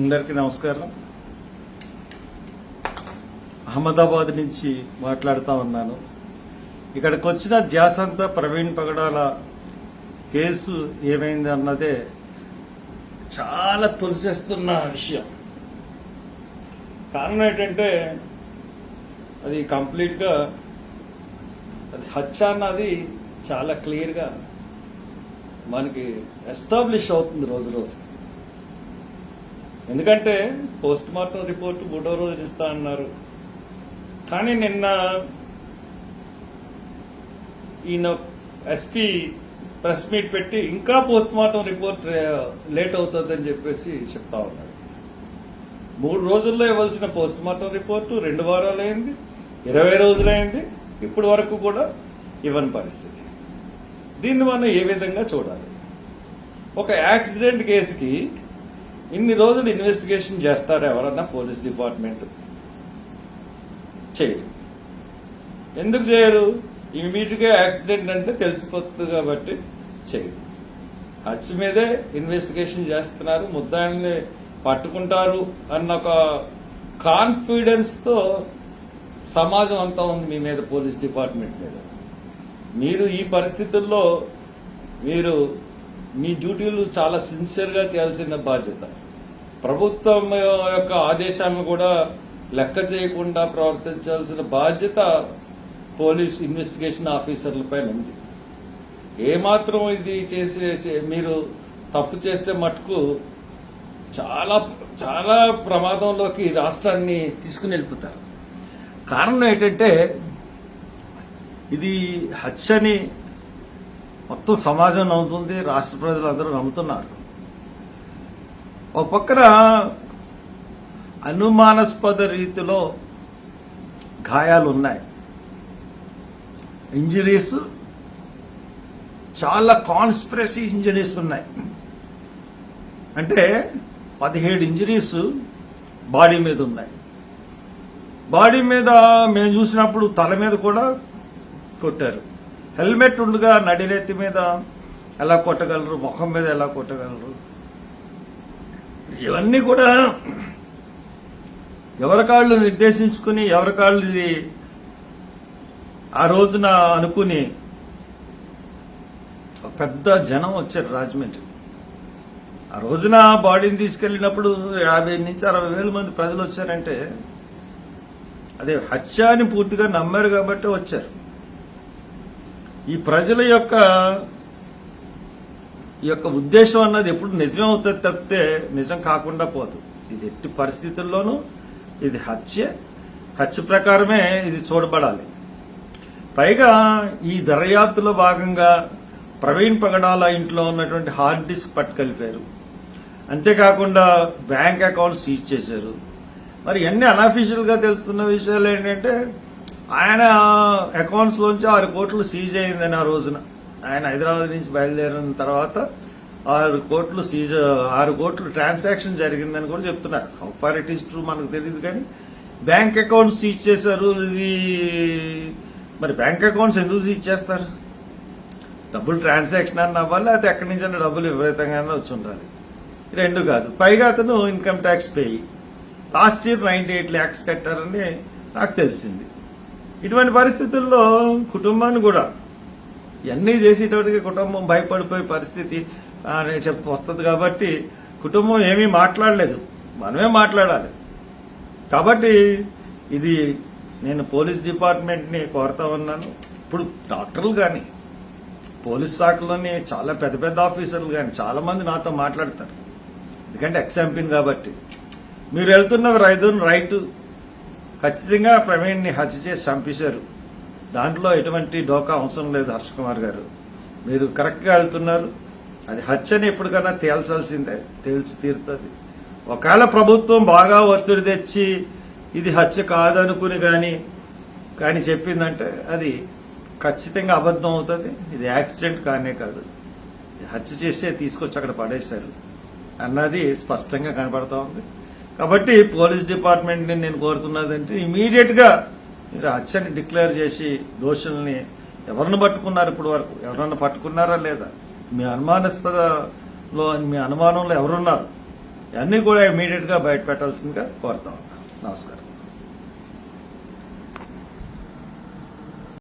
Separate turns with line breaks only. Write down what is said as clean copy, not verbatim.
అందరికీ నమస్కారం. అహ్మదాబాద్ నుంచి మాట్లాడుతూ ఉన్నాను. ఇక్కడికి వచ్చిన ధ్యాస అంతా ప్రవీణ్ పగడాల కేసు ఏమైంది అన్నదే చాలా తొలిసేస్తున్న విషయం. కారణం ఏంటంటే అది కంప్లీట్గా అది హత్య అన్నది చాలా క్లియర్గా మనకి ఎస్టాబ్లిష్ అవుతుంది రోజు రోజు. ఎందుకంటే పోస్ట్ మార్టం రిపోర్ట్ 3వ రోజు ఇస్తా అన్నారు. కానీ నిన్న ఈయన ఎస్పీ ప్రెస్ మీట్ పెట్టి ఇంకా పోస్ట్ మార్టం రిపోర్ట్ లేట్ అవుతుందని చెప్పేసి చెప్తా ఉన్నారు. 3 రోజుల్లో ఇవ్వాల్సిన పోస్ట్ మార్టం రిపోర్టు 2 వారాలు అయింది, 20 రోజులైంది, ఇప్పటి వరకు కూడా ఇవ్వని పరిస్థితి. దీన్ని మనం ఏ విధంగా చూడాలి? ఒక యాక్సిడెంట్ కేసుకి ఇన్ని రోజులు ఇన్వెస్టిగేషన్ చేస్తారా ఎవరన్నా? పోలీస్ డిపార్ట్మెంట్ చేయరు. ఎందుకు చేయరు? ఇమీడియట్గా యాక్సిడెంట్ అంటే తెలిసిపోతుంది కాబట్టి చేయరు. హత్య మీదే ఇన్వెస్టిగేషన్ చేస్తున్నారు, ముద్దాయిల్ని పట్టుకుంటారు అన్న ఒక కాన్ఫిడెన్స్తో సమాజం అంతా ఉంది మీ మీద, పోలీస్ డిపార్ట్మెంట్ మీద. మీరు ఈ పరిస్థితుల్లో మీరు మీ డ్యూటీలు చాలా సిన్సియర్గా చేయాల్సిన బాధ్యత. ప్రభుత్వం యొక్క ఆదేశాలను కూడా లెక్క చేయకుండా ప్రవర్తించాల్సిన బాధ్యత పోలీస్ ఇన్వెస్టిగేషన్ ఆఫీసర్లపైన ఉంది. ఏమాత్రం ఇది చేసి మీరు తప్పు చేస్తే మటుకు చాలా చాలా ప్రమాదంలోకి రాష్ట్రాన్ని తీసుకుని వెళ్ళిపోతారు. కారణం ఏంటంటే ఇది హత్యని మొత్తం సమాజం నమ్ముతుంది, రాష్ట్ర ప్రజలందరూ నమ్ముతున్నారు. ఒక పక్కన అనుమానాస్పద రీతిలో గాయాలు ఉన్నాయి, ఇంజరీస్ చాలా కాన్స్పిరసీ ఇంజరీస్ ఉన్నాయి. అంటే 17 ఇంజరీస్ బాడీ మీద ఉన్నాయి. బాడీ మీద మేము చూసినప్పుడు తల మీద కూడా కొట్టారు. హెల్మెట్ ఉండగా నడినెత్తి మీద ఎలా కొట్టగలరు, ముఖం మీద ఎలా కొట్టగలరు? ఇవన్నీ కూడా ఎవరికాళ్ళు నిర్దేశించుకుని ఎవరికాళ్ళు ఇది ఆ రోజున అనుకుని పెద్ద జనం వచ్చారు రాజమండ్రి. ఆ రోజున బాడీని తీసుకెళ్లినప్పుడు 50 నుంచి 60 వేల మంది ప్రజలు వచ్చారంటే అదే హత్య అని పూర్తిగా నమ్మారు కాబట్టి వచ్చారు. ఈ ప్రజల యొక్క ఉద్దేశం అన్నది ఎప్పుడు నిజం అవుతుంది తప్పితే నిజం కాకుండా పోదు. ఇది ఎట్టి పరిస్థితుల్లోనూ ఇది హత్య ప్రకారమే ఇది చూడబడాలి. పైగా ఈ దర్యాప్తులో భాగంగా ప్రవీణ్ పగడాల ఇంట్లో ఉన్నటువంటి హార్డ్ డిస్క్ పట్టుకెళ్ళిపోయారు. అంతేకాకుండా బ్యాంక్ అకౌంట్ సీజ్ చేశారు. మరి అన్ని అన్అఫీషియల్ గా తెలుస్తున్న విషయాలు ఏంటంటే ఆయన అకౌంట్స్ లోంచి 6 కోట్లు సీజ్ అయిందని ఆ రోజున ఆయన హైదరాబాద్ నుంచి బయలుదేరిన తర్వాత 6 కోట్లు ట్రాన్సాక్షన్ జరిగిందని కూడా చెప్తున్నారు. How far it is true మనకు తెలియదు, కానీ బ్యాంక్ అకౌంట్స్ సీజ్ చేశారు. ఇది మరి బ్యాంక్ అకౌంట్స్ ఎందుకు సీజ్ చేస్తారు? డబ్బులు ట్రాన్సాక్షన్ అన్న అవ్వాలి, అయితే ఎక్కడి నుంచి అన్న డబ్బులు విపరీతంగా వచ్చి ఉండాలి. 2 కాదు. పైగా అతను income tax payee last year 98 lakhs కట్టారని నాకు తెలిసింది. ఇటువంటి పరిస్థితుల్లో కుటుంబాన్ని కూడా ఇవన్నీ చేసేటప్పటికి కుటుంబం భయపడిపోయే పరిస్థితి వస్తుంది. కాబట్టి కుటుంబం ఏమీ మాట్లాడలేదు, మనమే మాట్లాడాలి. కాబట్టి ఇది నేను పోలీస్ డిపార్ట్మెంట్ని కోరుతా ఉన్నాను. ఇప్పుడు డాక్టర్లు కానీ పోలీస్ శాఖలోని చాలా పెద్ద పెద్ద ఆఫీసర్లు కానీ చాలా మంది నాతో మాట్లాడతారు. ఎందుకంటే ఎక్స్-ఎంపీని కాబట్టి మీరు వెళ్తున్న రైట్ ఖచ్చితంగా ప్రవీణ్ని హత్య చేసి చంపేశారు. దాంట్లో ఎటువంటి డోకా అవసరం లేదు. హర్ష కుమార్ గారు, మీరు కరెక్ట్గా వెళ్తున్నారు. అది హత్యని ఎప్పటికైనా తేల్చాల్సిందే, తేల్చి తీరుతుంది. ఒకవేళ ప్రభుత్వం బాగా ఒత్తిడి తెచ్చి ఇది హత్య కాదనుకుని కానీ చెప్పిందంటే అది ఖచ్చితంగా అబద్ధం అవుతుంది. ఇది యాక్సిడెంట్ కానే కాదు, హత్య చేస్తే తీసుకొచ్చి అక్కడ పడేశారు అన్నది స్పష్టంగా కనబడతా ఉంది. కాబట్టి పోలీస్ డిపార్ట్మెంట్ని నేను కోరుతున్నదంటే ఇమీడియట్ గా మీరు హత్యని డిక్లేర్ చేసి దోషుల్ని ఎవరిని పట్టుకున్నారు, ఇప్పుడు వరకు ఎవరన్నా పట్టుకున్నారా లేదా, మీ అనుమానంలో ఎవరున్నారు, ఇవన్నీ కూడా ఇమీడియట్ గా బయట పెట్టాల్సిందిగా కోరుతా ఉన్నాను. నమస్కారం.